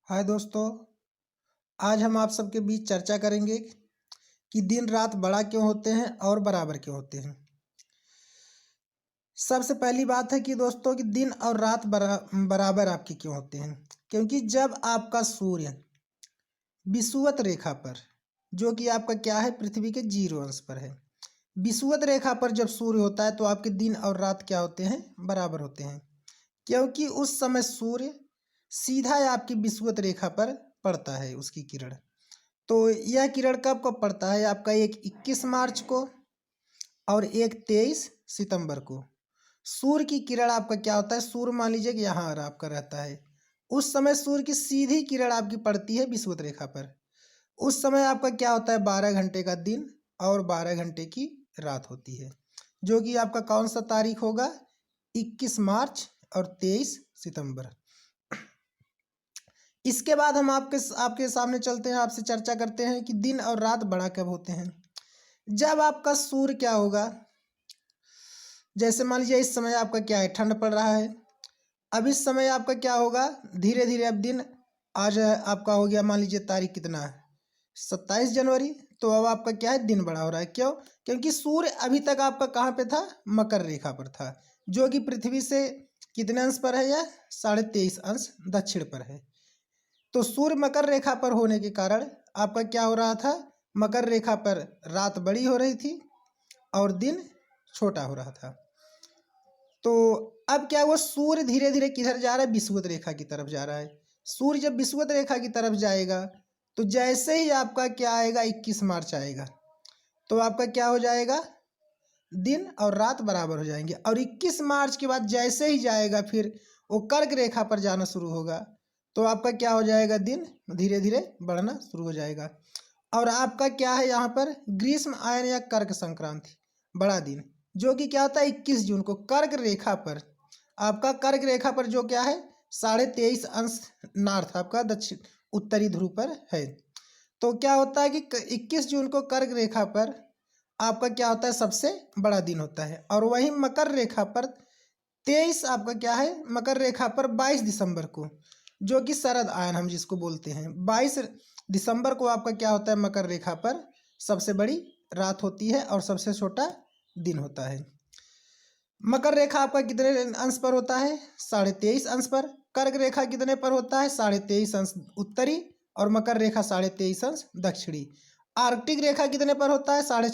हाय दोस्तों, आज हम आप सबके बीच चर्चा करेंगे कि दिन रात बड़ा क्यों होते हैं और बराबर क्यों होते हैं। सबसे पहली बात है कि दोस्तों कि दिन और रात बराबर आपके क्यों होते हैं, क्योंकि जब आपका सूर्य विषुवत रेखा पर, जो कि आपका क्या है, पृथ्वी के 0 अंश पर है, विषुवत रेखा पर जब सूर्य होता है तो आपके दिन और रात क्या होते हैं, बराबर होते हैं। क्योंकि उस समय सूर्य सीधा आपकी विषुवत रेखा पर पड़ता है, उसकी किरण। तो यह किरण कब कब पड़ता है आपका, एक 21 मार्च को और एक 23 सितंबर को। सूर्य की किरण आपका क्या होता है, सूर्य मान लीजिए कि यहाँ आपका रहता है, उस समय सूर्य की सीधी किरण आपकी पड़ती है विषुवत रेखा पर। उस समय आपका क्या होता है, 12 घंटे का दिन और 12 घंटे की रात होती है, जो कि आपका कौन सा तारीख होगा, 21 मार्च और 23 सितंबर। इसके बाद हम आपके सामने चलते हैं, आपसे चर्चा करते हैं कि दिन और रात बड़ा कब होते हैं। जब आपका सूर्य क्या होगा, जैसे मान लीजिए इस समय आपका क्या है, ठंड पड़ रहा है। अब इस समय आपका क्या होगा, धीरे धीरे अब दिन, आज आपका हो गया मान लीजिए तारीख कितना है, 27 जनवरी। तो अब आपका क्या है, दिन बड़ा हो रहा है। क्यों? क्योंकि सूर्य अभी तक आपका कहाँ पे था, मकर रेखा पर था, जो कि पृथ्वी से कितने अंश पर है, यह 23.5 अंश दक्षिण पर है। तो सूर्य मकर रेखा पर होने के कारण आपका क्या हो रहा था, मकर रेखा पर रात बड़ी हो रही थी और दिन छोटा हो रहा था। तो अब क्या हुआ, सूर्य धीरे धीरे किधर जा रहा है, विषुवत रेखा की तरफ जा रहा है। सूर्य जब विषुवत रेखा की तरफ जाएगा तो जैसे ही आपका क्या आएगा, 21 मार्च आएगा, तो आपका क्या हो जाएगा, दिन और रात बराबर हो जाएंगे। और 21 मार्च के बाद जैसे ही जाएगा फिर वो कर्क रेखा पर जाना शुरू होगा, तो आपका क्या हो जाएगा, दिन धीरे धीरे बढ़ना शुरू हो जाएगा। और आपका क्या है, यहाँ पर ग्रीष्म आयन या कर्क संक्रांति बड़ा दिन, जो कि क्या होता है 21 जून को कर्क रेखा पर, आपका कर्क रेखा पर जो क्या है 23.5 अंश नॉर्थ आपका दक्षिण उत्तरी ध्रुव पर है। तो क्या होता है कि 21 जून को कर्क रेखा पर आपका क्या होता है, सबसे बड़ा दिन होता है। और वहीं मकर रेखा पर 23 आपका क्या है, मकर रेखा पर 22 दिसंबर को, जो कि शरद आयन हम जिसको बोलते हैं, 22 दिसंबर को आपका क्या होता है, मकर रेखा पर सबसे बड़ी रात होती है और सबसे छोटा दिन होता है। मकर रेखा आपका कितने अंश पर होता है, 23.5 अंश पर। कर्क रेखा कितने पर होता है, 23.5 अंश उत्तरी, और मकर रेखा 23.5 अंश दक्षिणी। आर्कटिक रेखा कितने पर होता है, 6.5